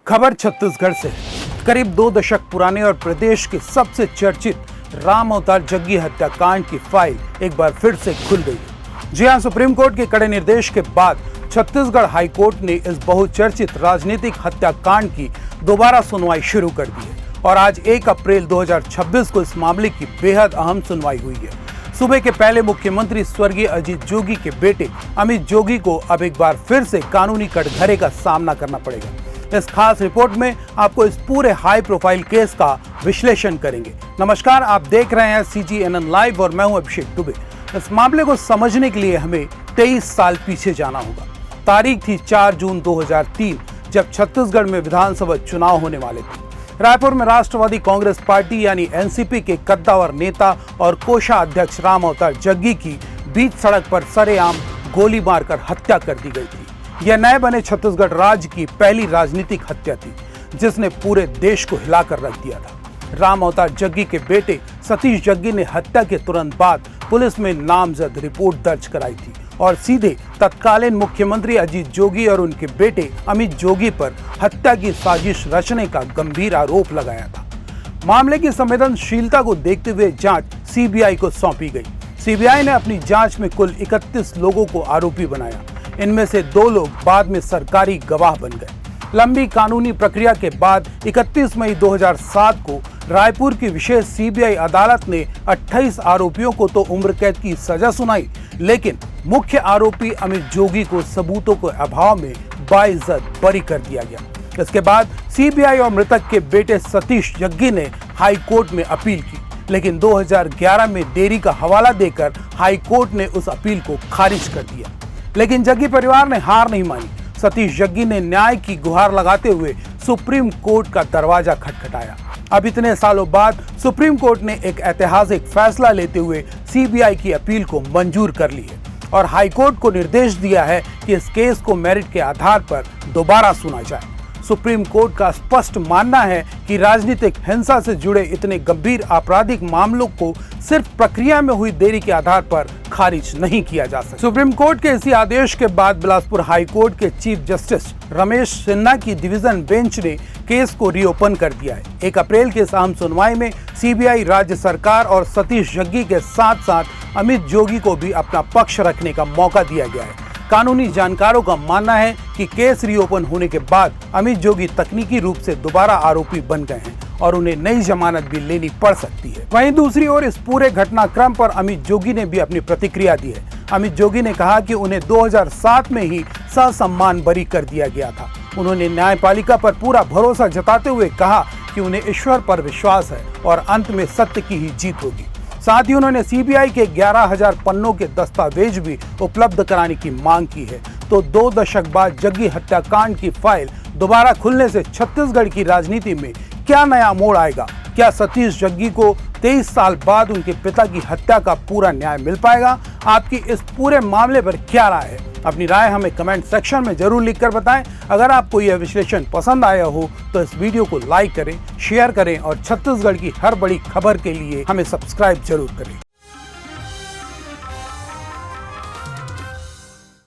खबर छत्तीसगढ़ से है। करीब 2 दशक पुराने और प्रदेश के सबसे चर्चित राम अवतार जग्गी हत्याकांड की फाइल एक बार फिर से खुल गई है। जी हां, सुप्रीम कोर्ट के कड़े निर्देश के बाद छत्तीसगढ़ हाई कोर्ट ने इस बहुचर्चित राजनीतिक हत्याकांड की दोबारा सुनवाई शुरू कर दी है और आज 1 अप्रैल 2026 को इस मामले की बेहद अहम सुनवाई हुई है। सूबे के पहले मुख्यमंत्री स्वर्गीय अजीत जोगी के बेटे अमित जोगी को अब एक बार फिर से कानूनी कटघरे का सामना करना पड़ेगा। इस खास रिपोर्ट में आपको इस पूरे हाई प्रोफाइल केस का विश्लेषण करेंगे। नमस्कार, आप देख रहे हैं CGNN लाइव और मैं हूं अभिषेक दुबे। इस मामले को समझने के लिए हमें 23 साल पीछे जाना होगा। तारीख थी 4 जून 2003, जब छत्तीसगढ़ में विधानसभा चुनाव होने वाले थे। रायपुर में राष्ट्रवादी कांग्रेस पार्टी यानी NCP के कद्दावर नेता और कोषाध्यक्ष राम अवतार जग्गी की बीच सड़क पर सरेआम गोली मारकर हत्या कर दी गई थी। यह नए बने छत्तीसगढ़ राज्य की पहली राजनीतिक हत्या थी, जिसने पूरे देश को हिलाकर रख दिया था। राम अवतार जग्गी के बेटे सतीश जग्गी ने हत्या के तुरंत बाद पुलिस में नामजद रिपोर्ट दर्ज कराई थी और सीधे तत्कालीन मुख्यमंत्री अजीत जोगी और उनके बेटे अमित जोगी पर हत्या की साजिश रचने का गंभीर आरोप लगाया था। मामले की संवेदनशीलता को देखते हुए जांच CBI को सौंपी गई। CBI ने अपनी जांच में कुल 31 लोगों को आरोपी बनाया। इनमें से 2 लोग बाद में सरकारी गवाह बन गए। लंबी कानूनी प्रक्रिया के बाद 31 मई 2007 को रायपुर की विशेष CBI अदालत ने 28 आरोपियों को तो उम्र कैद की सजा सुनाई, लेकिन मुख्य आरोपी अमित जोगी को सबूतों के अभाव में बाइज्जत बरी कर दिया गया। इसके बाद CBI और मृतक के बेटे सतीश जग्गी ने हाई कोर्ट में अपील की, लेकिन 2011 में देरी का हवाला देकर हाई कोर्ट ने उस अपील को खारिज कर दिया। लेकिन जग्गी परिवार ने हार नहीं मानी। सतीश जग्गी ने न्याय की गुहार लगाते हुए सुप्रीम कोर्ट का दरवाजा खटखटाया। अब इतने सालों बाद सुप्रीम कोर्ट ने एक ऐतिहासिक फैसला लेते हुए CBI की अपील को मंजूर कर ली है और हाई कोर्ट को निर्देश दिया है कि इस केस को मेरिट के आधार पर दोबारा सुना जाए। सुप्रीम कोर्ट का स्पष्ट मानना है कि राजनीतिक हिंसा से जुड़े इतने गंभीर आपराधिक मामलों को सिर्फ प्रक्रिया में हुई देरी के आधार पर खारिज नहीं किया जा सकता। सुप्रीम कोर्ट के इसी आदेश के बाद बिलासपुर हाई कोर्ट के चीफ जस्टिस रमेश सिन्हा की डिवीजन बेंच ने केस को रीओपन कर दिया है। 1 अप्रैल के अहम सुनवाई में CBI, राज्य सरकार और सतीश जग्गी के साथ साथ अमित जोगी को भी अपना पक्ष रखने का मौका दिया गया है। कानूनी जानकारों का मानना है कि केस रीओपन होने के बाद अमित जोगी तकनीकी रूप से दोबारा आरोपी बन गए हैं और उन्हें नई जमानत भी लेनी पड़ सकती है। वहीं दूसरी ओर इस पूरे घटनाक्रम पर अमित जोगी ने भी अपनी प्रतिक्रिया दी है। अमित जोगी ने कहा कि उन्हें 2007 में ही ससम्मान बरी कर दिया गया था। उन्होंने न्यायपालिका पर पूरा भरोसा जताते हुए कहा कि उन्हें ईश्वर पर विश्वास है और अंत में सत्य की ही जीत होगी। साथ ही उन्होंने CBI के 11,000 पन्नों के दस्तावेज भी उपलब्ध कराने की मांग की है। तो 2 दशक बाद जग्गी हत्याकांड की फाइल दोबारा खुलने से छत्तीसगढ़ की राजनीति में क्या नया मोड़ आएगा? क्या सतीश जग्गी को 23 साल बाद उनके पिता की हत्या का पूरा न्याय मिल पाएगा? आपकी इस पूरे मामले पर क्या राय है? अपनी राय हमें कमेंट सेक्शन में जरूर लिखकर बताएं। अगर आपको यह विश्लेषण पसंद आया हो तो इस वीडियो को लाइक करें, शेयर करें और छत्तीसगढ़ की हर बड़ी खबर के लिए हमें सब्सक्राइब जरूर करें।